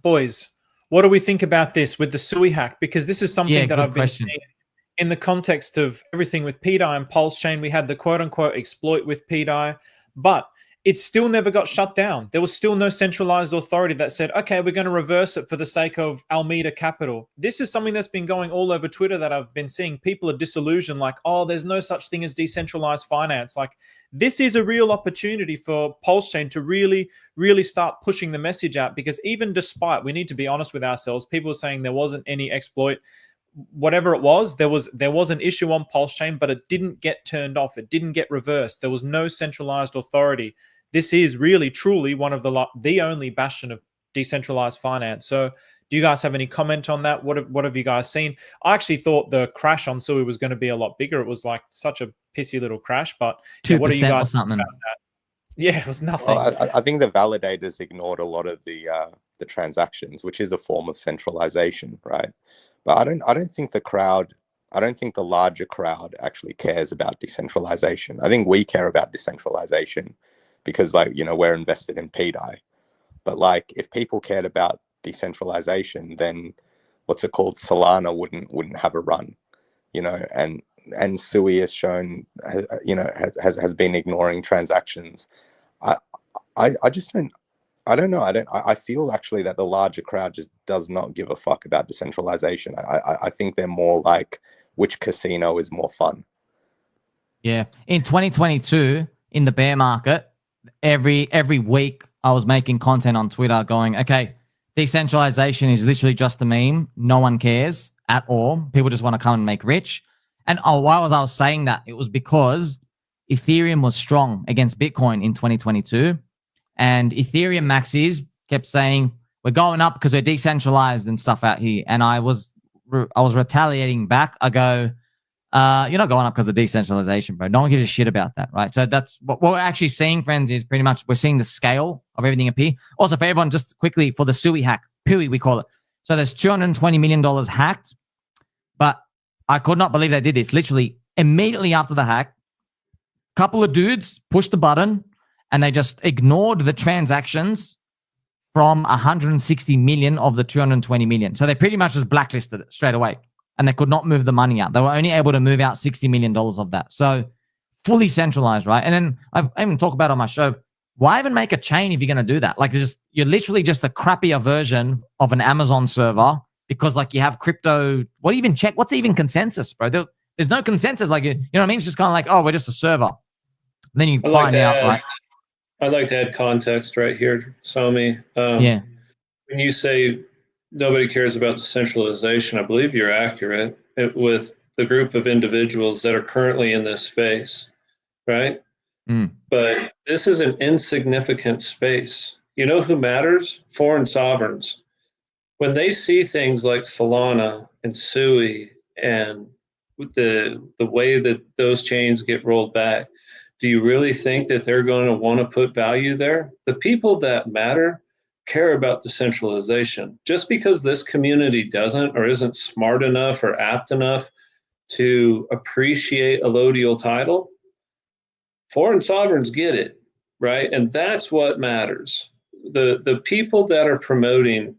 Boys, what do we think about this with the SUI hack? Because this is something that I've been seeing in the context of everything with pDAI and Pulsechain. We had the quote-unquote exploit with pDAI, but it still never got shut down. There was still no centralized authority that said, okay, we're going to reverse it for the sake of Alameda Capital. This is something that's been going all over Twitter that I've been seeing. People are disillusioned, like, oh, there's no such thing as decentralized finance. Like, this is a real opportunity for Pulsechain to really, really start pushing the message out, because even despite, we need to be honest with ourselves, people are saying there wasn't any exploit. Whatever it was, there was an issue on Pulsechain, but it didn't get turned off. It didn't get reversed. There was no centralized authority. This is really, truly one of the only bastion of decentralized finance. So do you guys have any comment on that? What have you guys seen? I actually thought the crash on SUI was going to be a lot bigger. It was like such a pissy little crash, but 2% what are you guys or something about that? Yeah, it was nothing. Well, I think the validators ignored a lot of the transactions, which is a form of centralization, right? But I don't think the larger crowd actually cares about decentralization. I think we care about decentralization because, like, you know, we're invested in pDAI. But like, if people cared about decentralization, then what's it called, Solana wouldn't have a run, you know. And SUI has shown, you know, has been ignoring transactions. I just don't. I don't know. I feel actually that the larger crowd just does not give a fuck about decentralization. I think they're more like, which casino is more fun? Yeah. In 2022, in the bear market, every week I was making content on Twitter going, okay, decentralization is literally just a meme. No one cares at all. People just want to come and make rich. And why was I saying that? It was because Ethereum was strong against Bitcoin in 2022. And Ethereum maxis kept saying, we're going up because we're decentralized and stuff out here. And I was retaliating back. I go, you're not going up because of decentralization, bro. No one gives a shit about that, right? So that's what we're actually seeing, friends, is pretty much we're seeing the scale of everything appear. Also, for everyone, just quickly, for the SUI hack, PUI we call it. So there's $220 million hacked, but I could not believe they did this. Literally, immediately after the hack, a couple of dudes pushed the button and they just ignored the transactions from 160 million of the 220 million. So they pretty much just blacklisted it straight away. And they could not move the money out. They were only able to move out $60 million of that. So fully centralized, right? And then I even talk about on my show, why even make a chain if you're going to do that? Like, you're literally just a crappier version of an Amazon server, because like you have crypto. What do you even check? What's even consensus, bro? There's no consensus. Like, you know what I mean? It's just kind of like, oh, we're just a server. Then you find out, right? I'd like to add context right here, Sami. Yeah. When you say nobody cares about decentralization, I believe you're accurate with the group of individuals that are currently in this space, right? But this is an insignificant space. You know who matters? Foreign sovereigns. When they see things like Solana and SUI and the way that those chains get rolled back, do you really think that they're going to want to put value there? The people that matter care about decentralization. Just because this community doesn't or isn't smart enough or apt enough to appreciate allodial title, foreign sovereigns get it, right? And that's what matters. The people that are promoting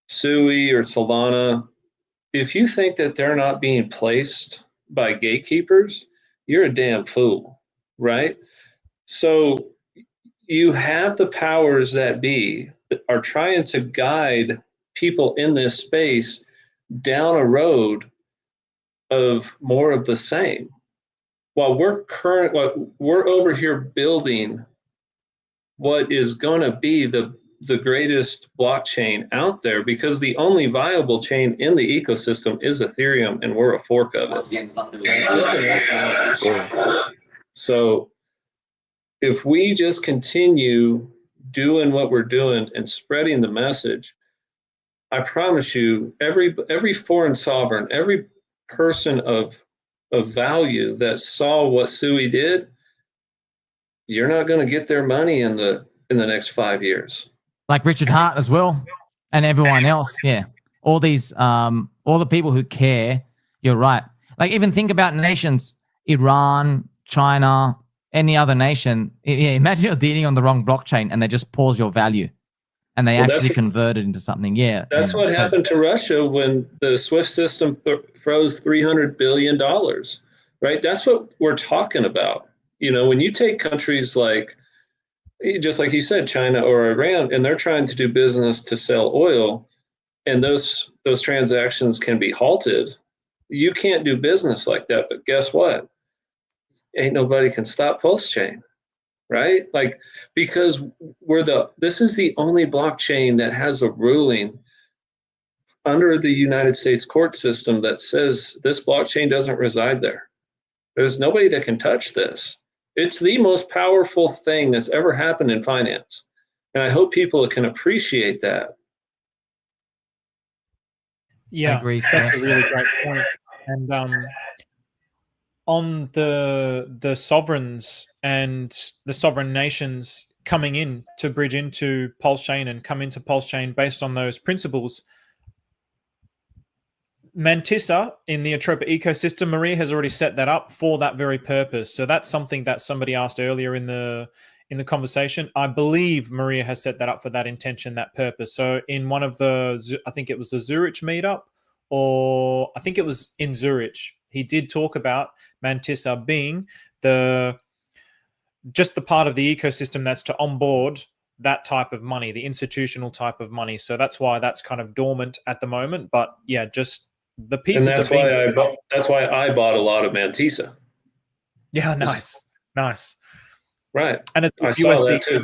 SUI or Solana, if you think that they're not being placed by gatekeepers, you're a damn fool. Right? So you have the powers that be that are trying to guide people in this space down a road of more of the same. While we're over here building what is going to be the greatest blockchain out there, because the only viable chain in the ecosystem is Ethereum, and we're a fork of it. So if we just continue doing what we're doing and spreading the message, I promise you, every foreign sovereign, every person of value that saw what SUI did, you're not going to get their money in the next 5 years. Like Richard Hart as well, and everyone else. Yeah, all these, all the people who care. You're right. Like, even think about nations: Iran, China, any other nation. Yeah, imagine you're dealing on the wrong blockchain and they just pause your value. and they actually converted into something. Yeah, that's what happened to Russia when the SWIFT system froze $300 billion, right? That's what we're talking about. You know, when you take countries like, just like you said, China or Iran, and they're trying to do business to sell oil, and those transactions can be halted, you can't do business like that. But guess what? Ain't nobody can stop Pulsechain, right? Like, because this is the only blockchain that has a ruling under the United States court system that says this blockchain doesn't reside there. There's nobody that can touch this. It's the most powerful thing that's ever happened in finance. And I hope people can appreciate that. Yeah, that's a really great point. And on the sovereigns and the sovereign nations coming in to bridge into Pulsechain and come into Pulsechain based on those principles, Mantissa in the Atropa ecosystem, Maria has already set that up for that very purpose. So that's something that somebody asked earlier in the conversation. I believe Maria has set that up for that intention, that purpose. So in one of the, I think it was the Zurich meetup, or I think it was in Zurich, he did talk about Mantissa being just the part of the ecosystem that's to onboard that type of money, the institutional type of money. So that's why that's kind of dormant at the moment. But yeah, just the pieces. And that's why I bought a lot of Mantissa. Yeah, nice. Right. And it's I saw that too.